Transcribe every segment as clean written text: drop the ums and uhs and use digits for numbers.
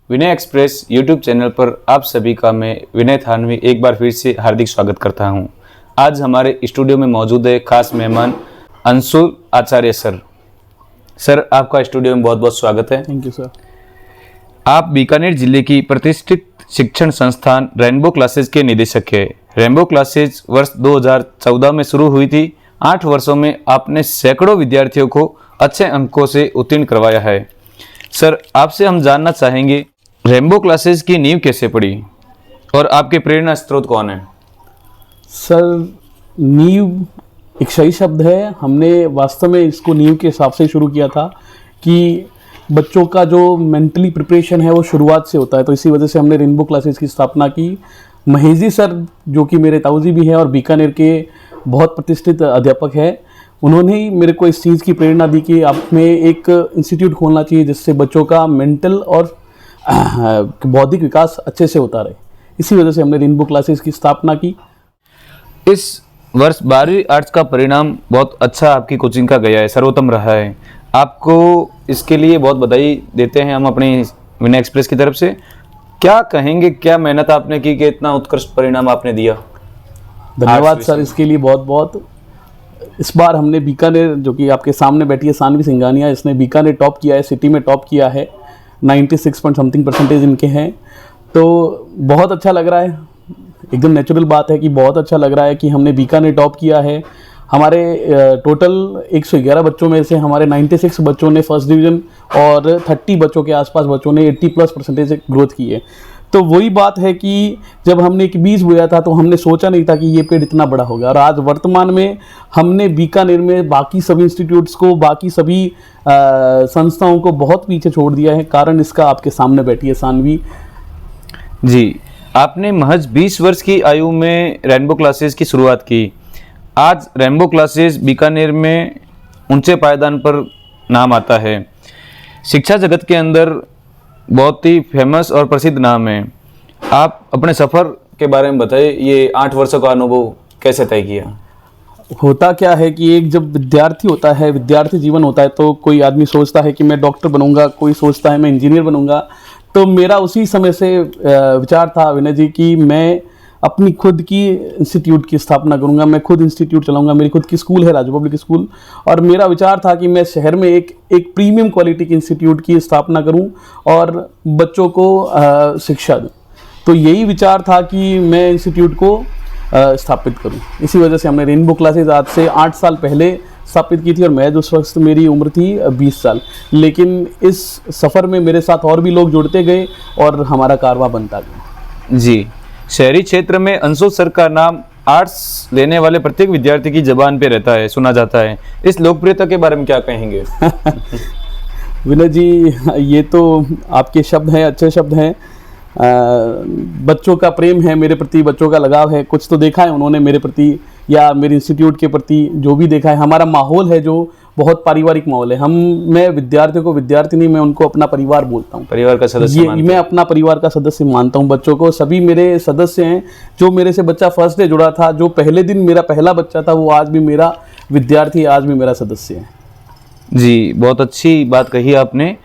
विनय express YouTube channel पर आप सभी का मैं विनय थानवी एक बार फिर से हार्दिक स्वागत करता हूं। आज हमारे स्टूडियो में मौजूद है खास मेहमान अंशुल आचार्य सर। सर, आपका स्टूडियो में बहुत बहुत स्वागत है। Thank you sir. आप बीकानेर जिले की प्रतिष्ठित शिक्षण संस्थान रेनबो क्लासेज के निदेशक हैं। रेनबो क्लासेज वर्ष 2014 में शुरू हुई थी। 8 वर्षों में आपने सैकड़ों विद्यार्थियों को अच्छे अंकों से उत्तीर्ण करवाया है। सर, आपसे हम जानना चाहेंगे रेनबो क्लासेज की नींव कैसे पड़ी और आपके प्रेरणा स्रोत कौन है? सर, नींव एक सही शब्द है। हमने वास्तव में इसको नींव के हिसाब से शुरू किया था कि बच्चों का जो मेंटली प्रिपरेशन है वो शुरुआत से होता है, तो इसी वजह से हमने रेनबो क्लासेस की स्थापना की। महेजी सर, जो कि मेरे ताऊजी भी हैं और बीकानेर के बहुत प्रतिष्ठित अध्यापक हैं, उन्होंने ही मेरे को इस चीज़ की प्रेरणा दी कि आपने एक इंस्टीट्यूट खोलना चाहिए जिससे बच्चों का मेंटल और बौद्धिक विकास अच्छे से होता रहे। इसी वजह से हमने रेनबो क्लासेस की स्थापना की। इस वर्ष 12वीं आर्ट्स का परिणाम बहुत अच्छा आपकी कोचिंग का गया है, सर्वोत्तम रहा है। आपको इसके लिए बहुत बधाई देते हैं हम अपनी विनय एक्सप्रेस की तरफ से। क्या कहेंगे, क्या मेहनत आपने की कि इतना उत्कृष्ट परिणाम आपने दिया? धन्यवाद सर, इसके लिए बहुत बहुत। इस बार हमने बीकानेर, जो कि आपके सामने बैठी है सानवी सिंघानिया, इसने बीकानेर टॉप किया है, सिटी में टॉप किया है। 96 पॉइंट समथिंग परसेंटेज इनके हैं, तो बहुत अच्छा लग रहा है। एकदम नेचुरल बात है कि बहुत अच्छा लग रहा है कि हमने बीकानेर टॉप किया है। हमारे टोटल 111 बच्चों में से हमारे 96 बच्चों ने फर्स्ट डिवीज़न और 30 बच्चों के आसपास बच्चों ने 80+ परसेंटेज ग्रोथ की है। तो वही बात है कि जब हमने एक बीज बोया था तो हमने सोचा नहीं था कि ये पेड़ इतना बड़ा होगा, और आज वर्तमान में हमने बीकानेर में बाकी सभी इंस्टीट्यूट्स को, बाकी सभी संस्थाओं को बहुत पीछे छोड़ दिया है। कारण इसका आपके सामने बैठी है सानवी जी। आपने महज 20 वर्ष की आयु में रेनबो क्लासेस की शुरुआत की। आज रेनबो क्लासेस बीकानेर में ऊंचे पायदान पर नाम आता है। शिक्षा जगत के अंदर बहुत ही फेमस और प्रसिद्ध नाम है। आप अपने सफ़र के बारे में बताइए, ये 8 वर्षों का अनुभव कैसे तय किया? होता क्या है कि एक जब विद्यार्थी होता है, विद्यार्थी जीवन होता है, तो कोई आदमी सोचता है कि मैं डॉक्टर बनूंगा, कोई सोचता है मैं इंजीनियर बनूंगा। तो मेरा उसी समय से विचार था विनय जी कि मैं अपनी खुद की इंस्टीट्यूट की स्थापना करूंगा, मैं खुद इंस्टीट्यूट चलाऊंगा। मेरी खुद की स्कूल है, राजू पब्लिक स्कूल, और मेरा विचार था कि मैं शहर में एक प्रीमियम क्वालिटी की इंस्टीट्यूट की स्थापना करूं और बच्चों को शिक्षा दूं। तो यही विचार था कि मैं इंस्टीट्यूट को स्थापित करूं। इसी वजह से हमने रेनबो क्लासेज आज से 8 साल पहले स्थापित की थी, और मैं उस वक्त मेरी उम्र थी 20 साल। लेकिन इस सफ़र में मेरे साथ और भी लोग जुड़ते गए और हमारा कारवां बनता गया। जी। शहरी क्षेत्र में अंशुल सर का नाम आर्ट्स लेने वाले प्रत्येक विद्यार्थी की जबान पे रहता है, सुना जाता है। इस लोकप्रियता के बारे में क्या कहेंगे? विनय जी, ये तो आपके शब्द हैं, अच्छे शब्द हैं। बच्चों का प्रेम है मेरे प्रति, बच्चों का लगाव है। कुछ तो देखा है उन्होंने मेरे प्रति या मेरे इंस्टीट्यूट के प्रति, जो भी देखा है। हमारा माहौल है जो बहुत पारिवारिक माहौल है। मैं विद्यार्थियों को विद्यार्थी नहीं, मैं उनको अपना परिवार बोलता हूँ, परिवार का सदस्य। मैं अपना परिवार का सदस्य मानता हूँ। बच्चों को सभी मेरे सदस्य हैं। जो मेरे से बच्चा फर्स्ट डे जुड़ा था, जो पहले दिन मेरा पहला बच्चा था, वो आज भी मेरा विद्यार्थी, आज भी मेरा सदस्य है। जी, बहुत अच्छी बात कही आपने।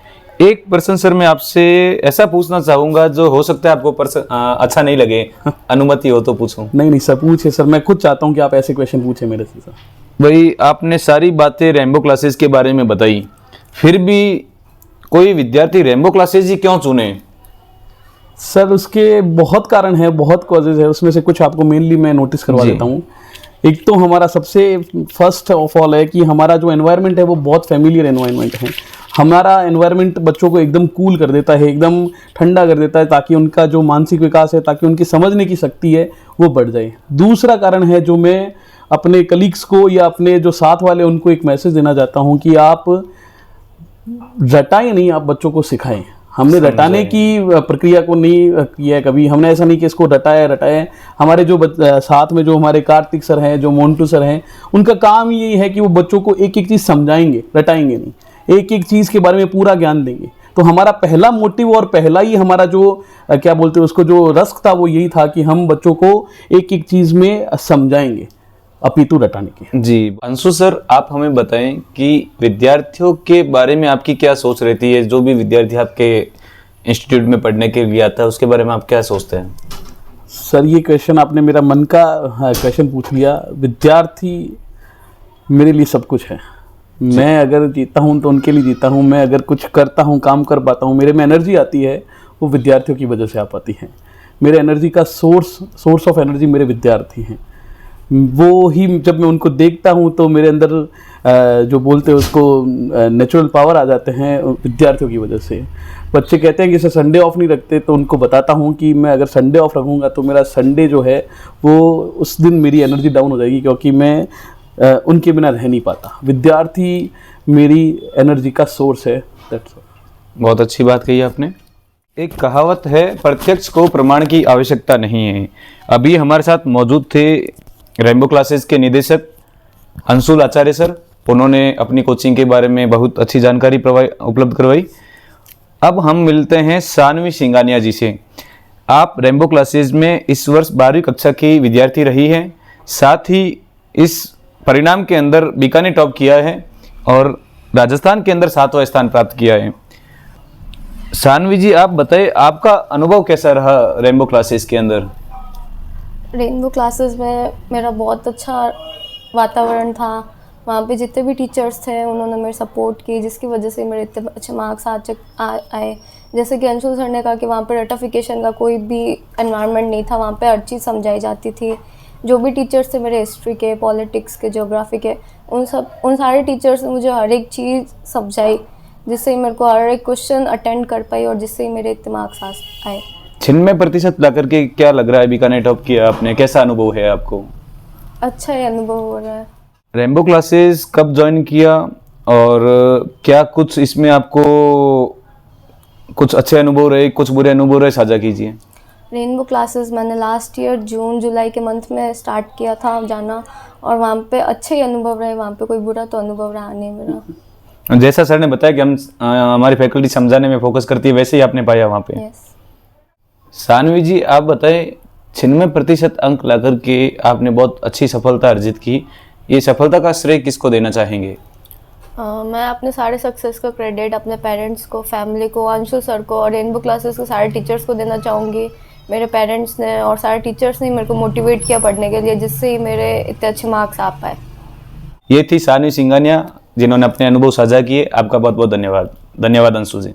एक प्रश्न सर मैं आपसे ऐसा पूछना चाहूँगा जो हो सकता है आपको अच्छा नहीं लगे, अनुमति हो तो पूछूं? नहीं सर, पूछे सर, मैं खुद चाहता हूँ कि आप ऐसे क्वेश्चन पूछे मेरे से सर। भाई, आपने सारी बातें रेनबो क्लासेस के बारे में बताई, फिर भी कोई विद्यार्थी रेनबो क्लासेस ही क्यों चुने? सर, उसके बहुत कारण है, बहुत कॉजेज है। उसमें से कुछ आपको मेनली मैं नोटिस करवा देता हूँ। एक तो हमारा सबसे फर्स्ट ऑफ ऑल है कि हमारा जो एनवायरनमेंट है वो बहुत फैमिलियर एनवायरनमेंट है। हमारा एनवायरनमेंट बच्चों को एकदम कूल कर देता है, एकदम ठंडा कर देता है, ताकि उनका जो मानसिक विकास है, ताकि उनकी समझने की शक्ति है वो बढ़ जाए। दूसरा कारण है जो मैं अपने कलीग्स को या अपने जो साथ वाले उनको एक मैसेज देना चाहता हूँ कि आप रटाएं नहीं, आप बच्चों को सिखाएं। हमने रटाने की प्रक्रिया को नहीं किया है कभी। हमने ऐसा नहीं कि इसको रटाए। हमारे जो साथ में जो हमारे कार्तिक सर हैं, जो मोन्टू सर हैं, उनका काम ही यही है कि वो बच्चों को एक एक चीज़ समझाएंगे, रटाएंगे नहीं, एक एक चीज़ के बारे में पूरा ज्ञान देंगे। तो हमारा पहला मोटिव और पहला ही हमारा जो क्या बोलते हैं उसको, जो रस्क था, वो यही था कि हम बच्चों को एक एक चीज़ में समझाएंगे, अपितु रटाने की। जी अंशु सर, आप हमें बताएं कि विद्यार्थियों के बारे में आपकी क्या सोच रहती है? जो भी विद्यार्थी आपके इंस्टीट्यूट में पढ़ने के लिए आता है, उसके बारे में आप क्या सोचते हैं? सर ये क्वेश्चन आपने मेरा मन का क्वेश्चन पूछ लिया। विद्यार्थी मेरे लिए सब कुछ है। मैं अगर जीता हूँ तो उनके लिए जीता हूँ, मैं अगर कुछ करता हूँ, काम कर पाता हूँ, मेरे में एनर्जी आती है, वो विद्यार्थियों की वजह से आ पाती है। मेरे एनर्जी का सोर्स ऑफ एनर्जी मेरे विद्यार्थी हैं। वो ही जब मैं उनको देखता हूँ तो मेरे अंदर जो बोलते हैं उसको नेचुरल पावर आ जाते हैं विद्यार्थियों की वजह से। बच्चे कहते हैं कि इसे संडे ऑफ नहीं रखते, तो उनको बताता हूँ कि मैं अगर संडे ऑफ रखूँगा तो मेरा संडे जो है वो उस दिन मेरी एनर्जी डाउन हो जाएगी, क्योंकि मैं उनके बिना रह नहीं पाता। विद्यार्थी मेरी एनर्जी का सोर्स है। बहुत अच्छी बात कही आपने। एक कहावत है, प्रत्यक्ष को प्रमाण की आवश्यकता नहीं है। अभी हमारे साथ मौजूद थे रेनबो क्लासेस के निदेशक अंशुल आचार्य सर। उन्होंने अपनी कोचिंग के बारे में बहुत अच्छी जानकारी उपलब्ध करवाई। अब हम मिलते हैं सानवी सिंगानिया जी से। आप रेनबो क्लासेस में इस वर्ष 12वीं कक्षा की विद्यार्थी रही हैं, साथ ही इस परिणाम के अंदर बीकानेर टॉप किया है और राजस्थान के अंदर 7वां स्थान प्राप्त किया है। सानवी जी, आप बताइए आपका अनुभव कैसा रहा रेनबो क्लासेस के अंदर? रेनबो क्लासेस में मेरा बहुत अच्छा वातावरण था। वहाँ पे जितने भी टीचर्स थे उन्होंने मेरे सपोर्ट की, जिसकी वजह से मेरे इतने अच्छे मार्क्स आए। जैसे कि अंशुल सर ने कहा कि वहाँ पे रटिफिकेशन का कोई भी एनवायरनमेंट नहीं था, वहाँ पे हर चीज़ समझाई जाती थी। जो भी टीचर्स थे मेरे हिस्ट्री के, पॉलिटिक्स के, ज्योग्राफी के, उन सारे टीचर्स ने मुझे हर एक चीज़ समझाई, जिससे मेरे को हर एक क्वेश्चन अटेंड कर पाई और जिससे मेरे इतने मार्क्स आए। 96% ला करके क्या लग रहा है? बीकानेर टॉप किया आपने, कैसा अनुभव है आपको? अच्छा ही अनुभव हो रहा है। रेनबो क्लासेस कब ज्वाइन किया और क्या कुछ इसमें आपको कुछ अच्छे अनुभव रहे, कुछ बुरे अनुभव रहे, साझा कीजिए। रेनबो क्लासेस मैंने लास्ट ईयर जून जुलाई के मंथ में स्टार्ट किया था जाना, और वहाँ पे अच्छे ही अनुभव रहे। वहाँ पे कोई बुरा तो अनुभव रहा नहीं मेरा। जैसा सर ने बताया कि हम हमारी फैकल्टी समझाने में फोकस करती है, वैसे ही आपने पाया वहाँ पे। यस। सानवी जी, आप बताएं 96% अंक ला करके आपने बहुत अच्छी सफलता अर्जित की। ये सफलता का श्रेय किसको देना चाहेंगे? मैं अपने सारे सक्सेस का क्रेडिट अपने पेरेंट्स को, फैमिली को, अंशुल सर को और रेनबो क्लासेस के सारे टीचर्स को देना चाहूँगी। मेरे पेरेंट्स ने और सारे टीचर्स ने मेरे को मोटिवेट किया पढ़ने के लिए, जिससे ही मेरे इतने अच्छे मार्क्स आ पाए। ये थी सानवी सिंगानिया, जिन्होंने अपने अनुभव साझा किए। आपका बहुत बहुत धन्यवाद। धन्यवाद अंशु जी।